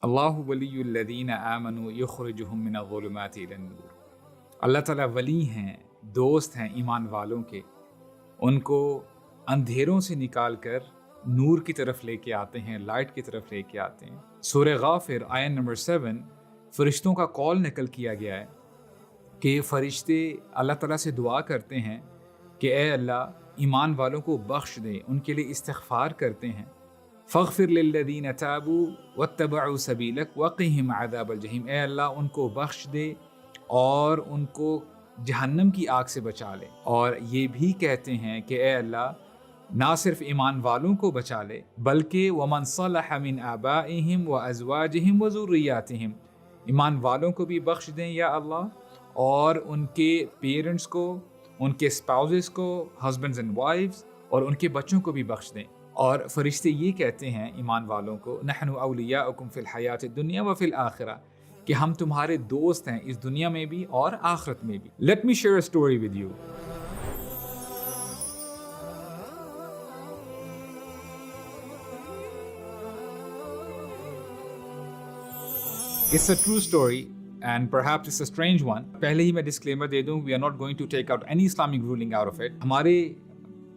اللہ ولی الذین آمنوا یخرجہم من الظلمات الی النور. اللہ تعالیٰ ولی ہیں، دوست ہیں ایمان والوں کے، ان کو اندھیروں سے نکال کر نور کی طرف لے کے آتے ہیں، لائٹ کی طرف لے کے آتے ہیں. سورہ غافر آیت نمبر 7 فرشتوں کا کال نقل کیا گیا ہے کہ فرشتے اللہ تعالیٰ سے دعا کرتے ہیں کہ اے اللہ ایمان والوں کو بخش دے، ان کے لیے استغفار کرتے ہیں. فاغفر للذین تابوا واتبعوا سبیلک وقہم عذاب الجحیم. اے اللہ ان کو بخش دے اور ان کو جہنم کی آگ سے بچا لے. اور یہ بھی کہتے ہیں کہ اے اللہ نہ صرف ایمان والوں کو بچا لے بلکہ ومن صلح من آبائہم وازواجہم وذریاتہم، ایمان والوں کو بھی بخش دیں یا اللہ، اور ان کے پیرنٹس کو، ان کے اسپاؤزز کو، ہسبینڈز اینڈ وائفز، اور ان کے بچوں کو بھی بخش دیں. اور فرشتے یہ کہتے ہیں ایمان والوں کو نحن اولیاؤکم فی الحیات الدنیا وفی الآخرہ، کہ ہم تمہارے دوست ہیں اس دنیا میں بھی اور آخرت میں بھی. Let me share a story with you. It's a true story and perhaps it's a strange one. پہلے ہی میں ڈسکلیمر دے دوں, we are not going to take out any Islamic ruling out of it. ہمارے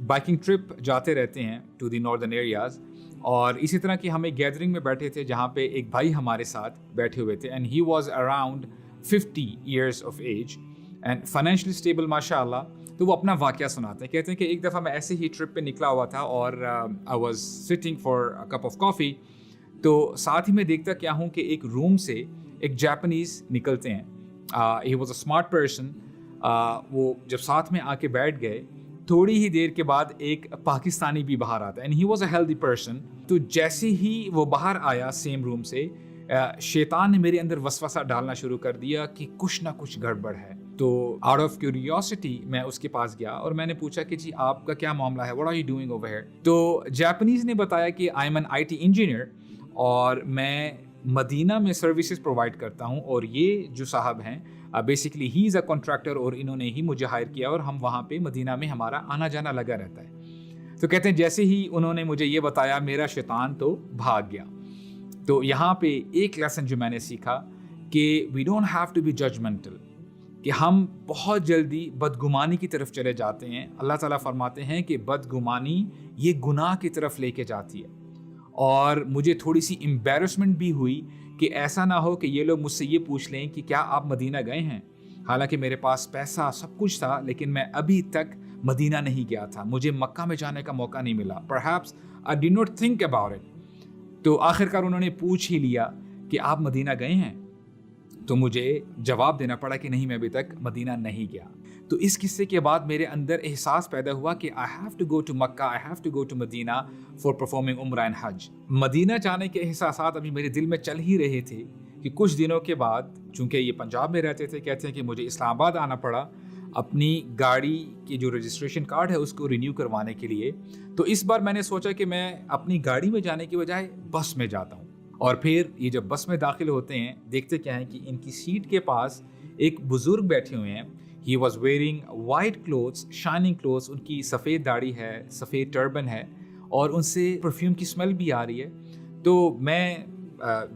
biking trip جاتے رہتے ہیں to the northern areas, اور اسی طرح کی ہم ایک گیدرنگ میں بیٹھے تھے جہاں پہ ایک بھائی ہمارے ساتھ بیٹھے ہوئے تھے, and he was around 50 years of age and financially stable ماشاء اللہ. تو وہ اپنا واقعہ سناتے ہیں, کہتے ہیں کہ ایک دفعہ میں ایسے ہی ٹرپ پہ نکلا ہوا تھا اور I was sitting for a cup of coffee, تو ساتھ ہی میں دیکھتا کیا ہوں کہ ایک روم سے ایک جاپنیز نکلتے ہیں. He was a smart person. وہ جب ساتھ میں آ کے بیٹھ گئے تھوڑی ہی دیر کے بعد ایک پاکستانی بھی باہر آتا ہے, and he was a healthy person. تو جیسے ہی وہ باہر آیا سیم روم سے, شیطان نے میرے اندر وسوسہ ڈالنا شروع کر دیا کہ کچھ نہ کچھ گڑبڑ ہے. تو آؤٹ آف کیوریوسٹی میں اس کے پاس گیا اور میں نے پوچھا کہ جی آپ کا کیا معاملہ ہے, what are you doing over here. تو جاپنیز نے بتایا کہ I am N I T engineer اور میں مدینہ میں سروسز پرووائڈ کرتا ہوں, اور یہ جو صاحب ہیں بیسکلی ہی از اے کانٹریکٹر, اور انہوں نے ہی مجھے ہائر کیا اور ہم وہاں پہ مدینہ میں ہمارا آنا جانا لگا رہتا ہے. تو کہتے ہیں جیسے ہی انہوں نے مجھے یہ بتایا میرا شیطان تو بھاگ گیا. تو یہاں پہ ایک لیسن جو میں نے سیکھا کہ we don't have to be judgmental, کہ ہم بہت جلدی بدگمانی کی طرف چلے جاتے ہیں. اللہ تعالیٰ فرماتے ہیں کہ بدگمانی یہ گناہ کی طرف لے کے جاتی ہے, اور مجھے تھوڑی سی امبیرسمنٹ بھی ہوئی کہ ایسا نہ ہو کہ یہ لوگ مجھ سے یہ پوچھ لیں کہ کیا آپ مدینہ گئے ہیں, حالانکہ میرے پاس پیسہ سب کچھ تھا لیکن میں ابھی تک مدینہ نہیں گیا تھا, مجھے مکہ میں جانے کا موقع نہیں ملا. Perhaps I did not think about it. تو آخرکار انہوں نے پوچھ ہی لیا کہ آپ مدینہ گئے ہیں, تو مجھے جواب دینا پڑا کہ نہیں میں ابھی تک مدینہ نہیں گیا. تو اس قصے کے بعد میرے اندر احساس پیدا ہوا کہ I have to go to Mecca, I have to go to Medina for performing عمرہ and حج. مدینہ جانے کے احساسات ابھی میرے دل میں چل ہی رہے تھے کہ کچھ دنوں کے بعد, چونکہ یہ پنجاب میں رہتے تھے, کہتے ہیں کہ مجھے اسلام آباد آنا پڑا اپنی گاڑی کی جو رجسٹریشن کارڈ ہے اس کو رینیو کروانے کے لیے. تو اس بار میں نے سوچا کہ میں اپنی گاڑی میں جانے کی بجائے بس میں جاتا ہوں. اور پھر یہ جب بس میں داخل ہوتے ہیں دیکھتے کیا ہیں کہ ان کی سیٹ کے پاس ایک بزرگ بیٹھے ہوئے ہیں. He was wearing white clothes, shining clothes, ان کی سفید داڑھی ہے, سفید ٹربن ہے, اور ان سے پرفیوم کی اسمیل بھی آ رہی ہے. تو میں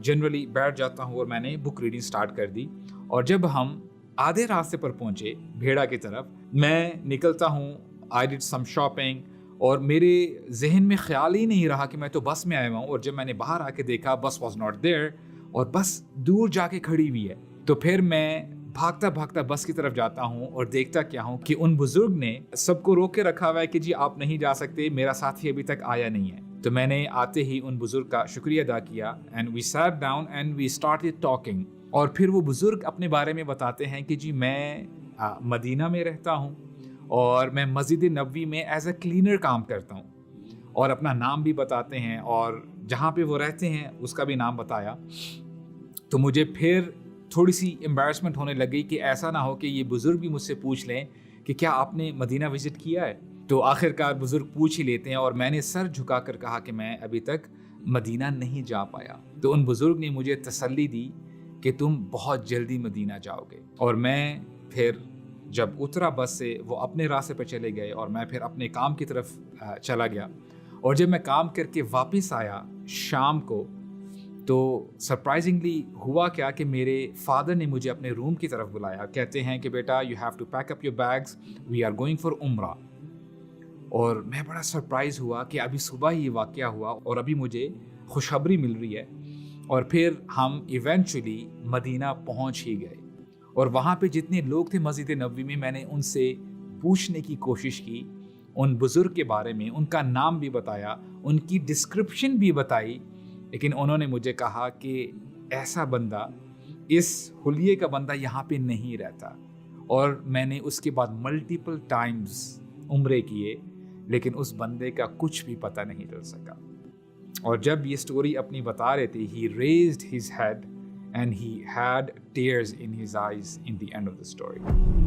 جنرلی بیٹھ جاتا ہوں اور میں نے بک ریڈنگ سٹارٹ کر دی. اور جب ہم آدھے راستے پر پہنچے بھیڑا کی طرف, میں نکلتا ہوں, آئی ڈڈ سم شاپنگ, اور میرے ذہن میں خیال ہی نہیں رہا کہ میں تو بس میں آیا ہوں. اور جب میں نے باہر آ کے دیکھا بس واز ناٹ دیئر, اور بس دور جا کے کھڑی ہوئی ہے. تو پھر میں بھاگتا بھاگتا بس کی طرف جاتا ہوں اور دیکھتا کیا ہوں کہ ان بزرگ نے سب کو روک کے رکھا ہوا ہے کہ جی آپ نہیں جا سکتے, میرا ساتھی ابھی تک آیا نہیں ہے. تو میں نے آتے ہی ان بزرگ کا شکریہ ادا کیا, and we sat down and we started talking. اور پھر وہ بزرگ اپنے بارے میں بتاتے ہیں کہ جی میں مدینہ میں رہتا ہوں اور میں مسجد نبوی میں ایز اے کلینر کام کرتا ہوں, اور اپنا نام بھی بتاتے ہیں اور جہاں پہ وہ رہتے ہیں اس کا بھی نام بتایا. تو مجھے پھر تھوڑی سی امبیرسمنٹ ہونے لگی کہ ایسا نہ ہو کہ یہ بزرگ بھی مجھ سے پوچھ لیں کہ کیا آپ نے مدینہ وزٹ کیا ہے. تو آخرکار بزرگ پوچھ ہی لیتے ہیں, اور میں نے سر جھکا کر کہا کہ میں ابھی تک مدینہ نہیں جا پایا. تو ان بزرگ نے مجھے تسلی دی کہ تم بہت جلدی مدینہ جاؤ گے. اور میں پھر جب اترا بس سے وہ اپنے راستے پہ چلے گئے اور میں پھر اپنے کام کی طرف چلا گیا. اور جب میں کام کر کے واپس آیا شام کو, تو سرپرائزنگلی ہوا کیا کہ میرے فادر نے مجھے اپنے روم کی طرف بلایا. کہتے ہیں کہ بیٹا you have to pack up your bags, we are going for عمرہ. اور میں بڑا سرپرائز ہوا کہ ابھی صبح ہی یہ واقعہ ہوا اور ابھی مجھے خوشخبری مل رہی ہے. اور پھر ہم ایونچولی مدینہ پہنچ ہی گئے. اور وہاں پہ جتنے لوگ تھے مسجد نبوی میں نے ان سے پوچھنے کی کوشش کی ان بزرگ کے بارے میں, ان کا نام بھی بتایا, ان کی ڈسکرپشن بھی بتائی, لیکن انہوں نے مجھے کہا کہ ایسا بندہ, اس حلیے کا بندہ یہاں پہ نہیں رہتا. اور میں نے اس کے بعد ملٹیپل ٹائمز عمرے کیے لیکن اس بندے کا کچھ بھی پتہ نہیں چل سکا. اور جب یہ سٹوری اپنی بتا رہے تھے, he raised his head and he had tears in his eyes in the end of the story.